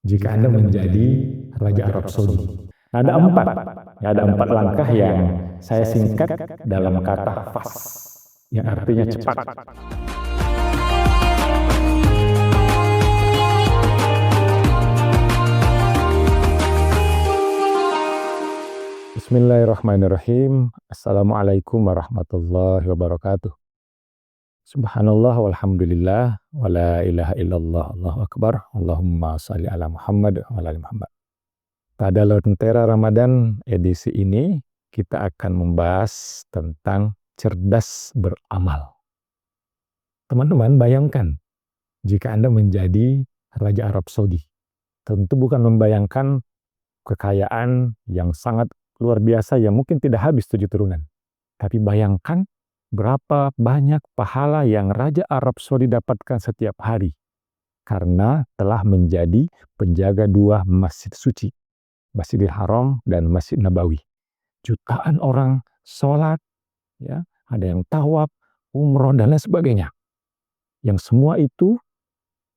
jika Anda menjadi Raja Arab Saudi? Ada empat, ya, ada empat langkah yang saya singkat dalam kata fast, yang artinya cepat. Bismillahirrahmanirrahim. Assalamualaikum warahmatullahi wabarakatuh. Subhanallah walhamdulillah wa la ilaha illallah, Allahu akbar. Allahumma shalli ala Muhammad wa ala ali Muhammad. Pada Lentera Ramadan edisi ini kita akan membahas tentang cerdas beramal. Teman-teman, bayangkan jika Anda menjadi Raja Arab Saudi. Tentu bukan membayangkan kekayaan yang sangat luar biasa yang mungkin tidak habis 7 turunan. Tapi bayangkan berapa banyak pahala yang Raja Arab Saudi dapatkan setiap hari karena telah menjadi penjaga 2 masjid suci, Masjidil Haram dan Masjid Nabawi. Jutaan orang sholat, ya, ada yang tawaf, umroh dan lain sebagainya. Yang semua itu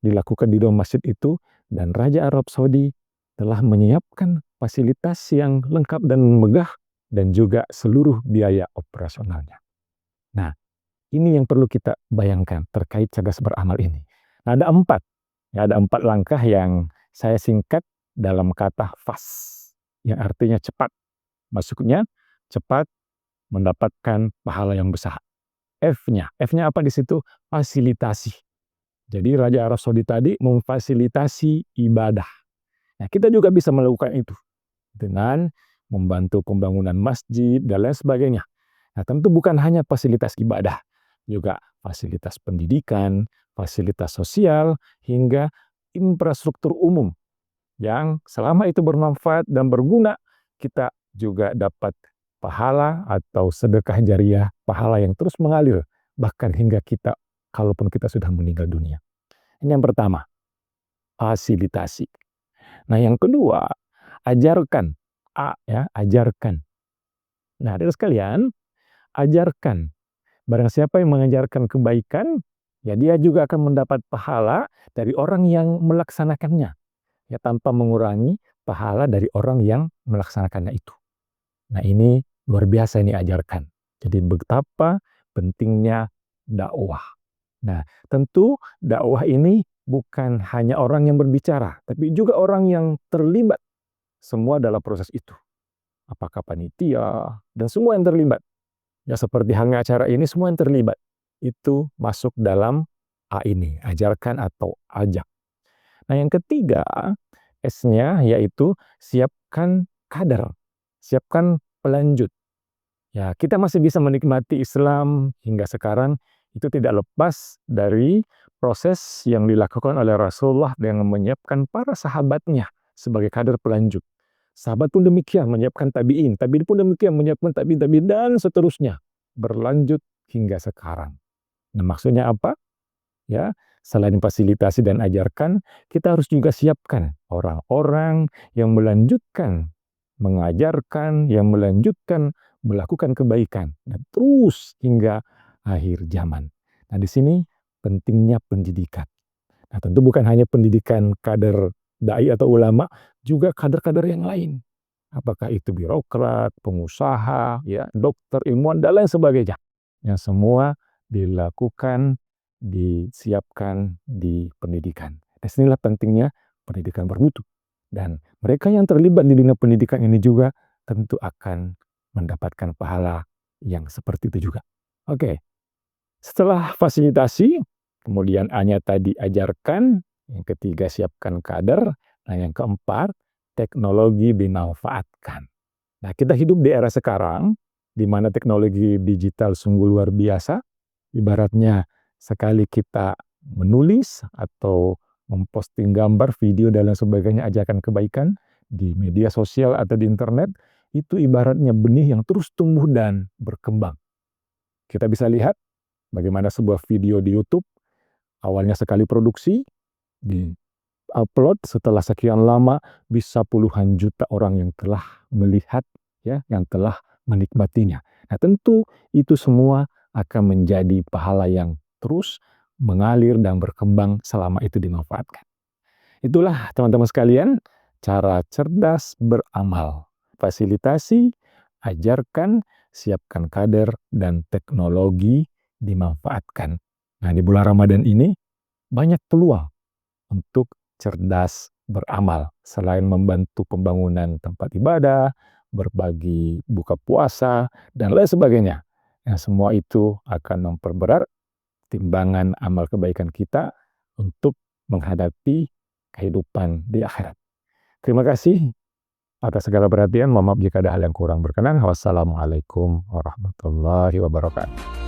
dilakukan di 2 masjid itu, dan Raja Arab Saudi telah menyiapkan fasilitas yang lengkap dan megah dan juga seluruh biaya operasionalnya. Nah, ini yang perlu kita bayangkan terkait cerdas beramal ini. Nah, ada 4. Ya, ada 4 langkah yang saya singkat dalam kata fast, yang artinya cepat. Maksudnya cepat mendapatkan pahala yang besar. F-nya apa di situ? Fasilitasi. Jadi Raja Arab Saudi tadi memfasilitasi ibadah. Nah, kita juga bisa melakukan itu dengan membantu pembangunan masjid dan lain sebagainya. Nah, tentu bukan hanya fasilitas ibadah, juga fasilitas pendidikan, fasilitas sosial, hingga infrastruktur umum yang selama itu bermanfaat dan berguna, kita juga dapat pahala atau sedekah jariah, pahala yang terus mengalir, bahkan hingga kita, kalaupun kita sudah meninggal dunia. Ini yang pertama, fasilitasi. Nah, yang kedua, ajarkan. A, ya, ajarkan. Nah, dari sekalian, ajarkan. Barang siapa yang mengajarkan kebaikan, ya dia juga akan mendapat pahala dari orang yang melaksanakannya, ya, tanpa mengurangi pahala dari orang yang melaksanakannya itu. Nah, ini luar biasa, ini ajarkan. Jadi betapa pentingnya dakwah. Nah, tentu dakwah ini bukan hanya orang yang berbicara, tapi juga orang yang terlibat semua dalam proses itu. Apakah panitia dan semua yang terlibat. Ya, seperti halnya acara ini, semua yang terlibat itu masuk dalam A ini, ajarkan atau ajak. Nah, yang ketiga, S-nya yaitu siapkan kader, siapkan pelanjut. Ya, kita masih bisa menikmati Islam hingga sekarang itu tidak lepas dari proses yang dilakukan oleh Rasulullah dengan menyiapkan para sahabatnya sebagai kader pelanjut. Sahabat pun demikian menyiapkan tabi'in, tabi'in pun demikian menyiapkan tabi'in, dan seterusnya berlanjut hingga sekarang. Nah, maksudnya apa? Ya, selain fasilitasi dan ajarkan, kita harus juga siapkan orang-orang yang melanjutkan, mengajarkan, yang melanjutkan, melakukan kebaikan, dan terus hingga akhir zaman. Nah, di sini pentingnya pendidikan. Nah, tentu bukan hanya pendidikan kader dai atau ulama, juga kader-kader yang lain. Apakah itu birokrat, pengusaha, ya, dokter, ilmuwan, dan lain sebagainya. Yang semua dilakukan, disiapkan di pendidikan. Dan inilah pentingnya pendidikan bermutu. Dan mereka yang terlibat di dunia pendidikan ini juga tentu akan mendapatkan pahala yang seperti itu juga. Oke, setelah fasilitasi, kemudian A-nya tadi ajarkan, yang ketiga siapkan kader, nah yang keempat teknologi dimanfaatkan. Nah, kita hidup di era sekarang di mana teknologi digital sungguh luar biasa. Ibaratnya sekali kita menulis atau memposting gambar, video dan lain sebagainya, ajakan kebaikan di media sosial atau di internet, itu ibaratnya benih yang terus tumbuh dan berkembang. Kita bisa lihat bagaimana sebuah video di YouTube awalnya sekali produksi, di-upload setelah sekian lama bisa puluhan juta orang yang telah melihat, ya, yang telah menikmatinya. Nah, tentu itu semua akan menjadi pahala yang terus mengalir dan berkembang selama itu dimanfaatkan. Itulah teman-teman sekalian, cara cerdas beramal. Fasilitasi, ajarkan, siapkan kader, dan teknologi dimanfaatkan. Nah, di bulan Ramadan ini banyak peluang untuk cerdas beramal. Selain membantu pembangunan tempat ibadah, berbagi buka puasa, dan lain sebagainya. Yang semua itu akan memperberat timbangan amal kebaikan kita untuk menghadapi kehidupan di akhirat. Terima kasih atas segala perhatian. Mohon maaf jika ada hal yang kurang berkenan. Wassalamualaikum warahmatullahi wabarakatuh.